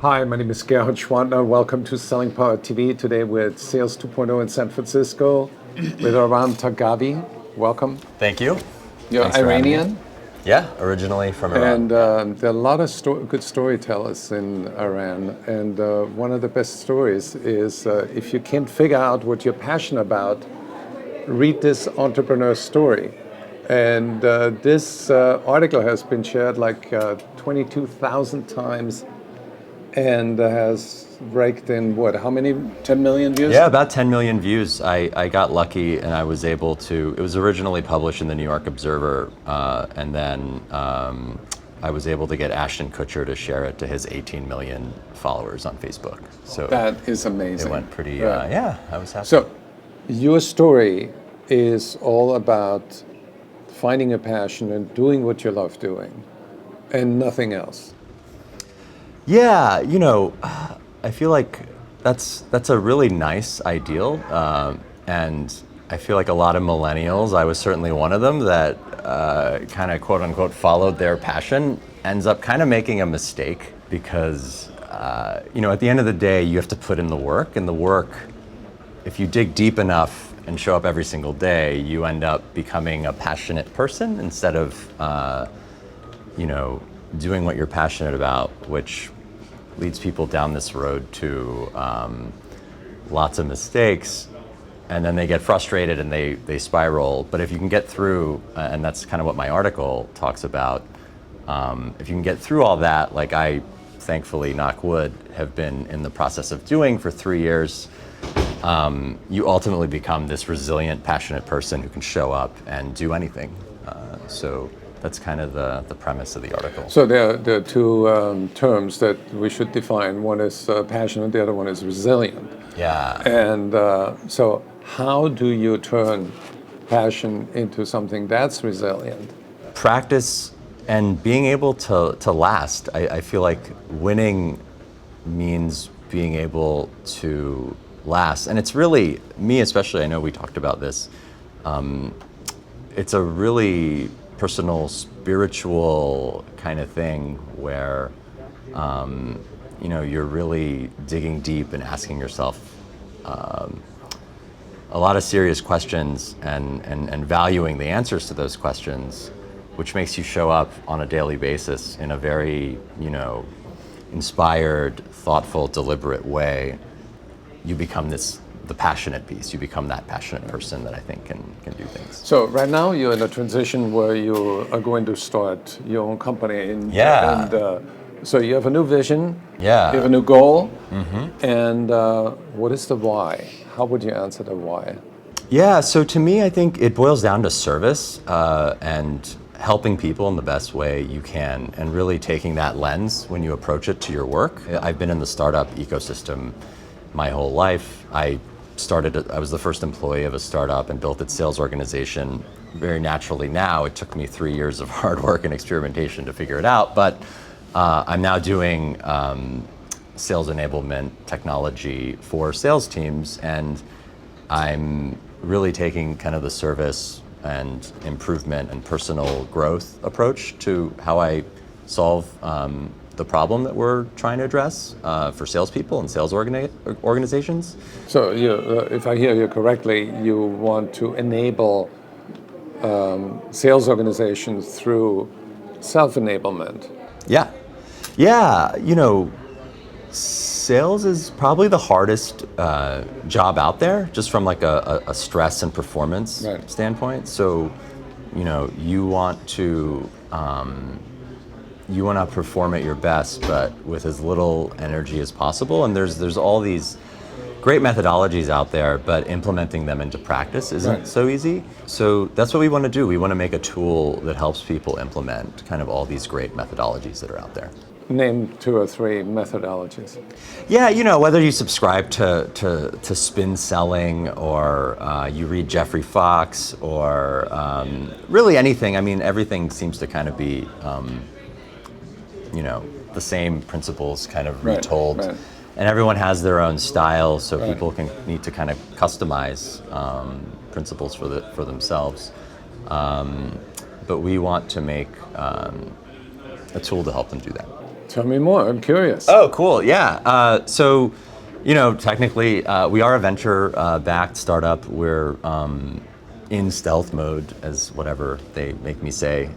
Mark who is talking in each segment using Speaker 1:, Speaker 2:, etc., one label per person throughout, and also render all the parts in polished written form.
Speaker 1: Hi, my name is Gerhard Schwantner. Welcome to Selling Power TV. Today we're at Sales 2.0 in San Francisco with Amar Taghavi. Welcome.
Speaker 2: Thank you.
Speaker 1: You're
Speaker 2: Thanks for having me.
Speaker 1: Iranian,
Speaker 2: Yeah, originally from Iran.
Speaker 1: and there are a lot of good storytellers in Iran. And one of the best stories is if you can't figure out what you're passionate about, read this entrepreneur story. And this article has been shared like 22,000 times and has raked in what, how many, 10 million views?
Speaker 2: Yeah, about 10 million views. I got lucky and I was able to, it was originally published in the New York Observer, and then I was able to get Ashton Kutcher to share it to his 18 million followers on Facebook. So
Speaker 1: That is amazing.
Speaker 2: it went pretty,
Speaker 1: Right.
Speaker 2: yeah, I was happy.
Speaker 1: So your story is all about finding a passion and doing what you love doing and nothing else.
Speaker 2: Yeah, I feel like that's a really nice ideal, and I feel like a lot of millennials, I was certainly one of them, that kind of quote unquote followed their passion, ends up kind of making a mistake because, at the end of the day, you have to put in the work, and the work, if you dig deep enough and show up every single day, you end up becoming a passionate person instead of, doing what you're passionate about, which leads people down this road to lots of mistakes, and then they get frustrated and they spiral. But if you can get through, and that's kind of what my article talks about, if you can get through all that, like I, thankfully, knock wood, have been in the process of doing for 3 years, you ultimately become this resilient, passionate person who can show up and do anything. So that's kind of the premise of the article.
Speaker 1: So there are two terms that we should define. One is passionate, the other one is resilient.
Speaker 2: Yeah.
Speaker 1: And so how do you turn passion into something that's resilient?
Speaker 2: Practice and being able to last. I feel like winning means being able to last. And it's really, me especially, I know we talked about this, it's a really personal, spiritual kind of thing where, you're really digging deep and asking yourself a lot of serious questions and valuing the answers to those questions, which makes you show up on a daily basis in a very, inspired, thoughtful, deliberate way. You become the passionate piece. You become that passionate person that I think can do things.
Speaker 1: So right now you're in a transition where you are going to start your own company. And so you have a new vision.
Speaker 2: Yeah.
Speaker 1: You have a new goal. Mm-hmm. And what is the why? How would you answer the why?
Speaker 2: Yeah, so to me, I think it boils down to service and helping people in the best way you can, and really taking that lens when you approach it to your work. I've been in the startup ecosystem my whole life. I was the first employee of a startup and built its sales organization very naturally. Now it took me 3 years of hard work and experimentation to figure it out, but I'm now doing sales enablement technology for sales teams, and I'm really taking kind of the service and improvement and personal growth approach to how I solve the problem that we're trying to address for salespeople and sales organizations.
Speaker 1: So if I hear you correctly, you want to enable sales organizations through self-enablement.
Speaker 2: Yeah. Sales is probably the hardest job out there, just from like a stress and performance standpoint. So, you want to perform at your best, but with as little energy as possible. And there's all these great methodologies out there, but implementing them into practice isn't so easy. So that's what we want to do. We want to make a tool that helps people implement kind of all these great methodologies that are out there.
Speaker 1: Name 2 or 3 methodologies.
Speaker 2: Yeah, whether you subscribe to spin selling, or you read Jeffrey Fox, or really anything. I mean, everything seems to kind of be, the same principles kind of retold. Right. And everyone has their own style, so people need to kind of customize principles for themselves. But we want to make a tool to help them do that.
Speaker 1: Tell me more. I'm curious.
Speaker 2: Oh, cool. Yeah. So, technically, we are a venture-backed startup. We're in stealth mode, as whatever they make me say.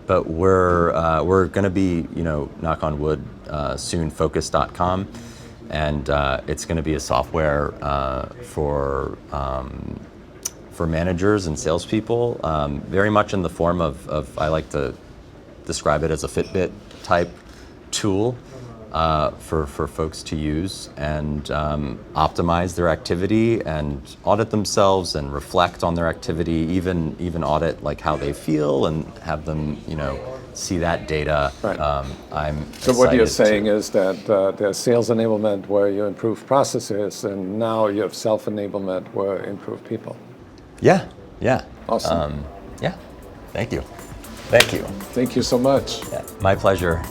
Speaker 2: But we're going to be, knock on wood, soon focus.com, and it's going to be a software for managers and salespeople, very much in the form of I like to describe it as a Fitbit type tool for folks to use and optimize their activity and audit themselves and reflect on their activity, even audit like how they feel and have them, see that data.
Speaker 1: Right.
Speaker 2: I'm
Speaker 1: So what you're
Speaker 2: excited
Speaker 1: saying is that there's sales enablement where you improve processes, and now you have self-enablement where you improve people.
Speaker 2: Yeah.
Speaker 1: Awesome.
Speaker 2: Yeah. Thank you. Thank you.
Speaker 1: Thank you so much.
Speaker 2: Yeah, my pleasure.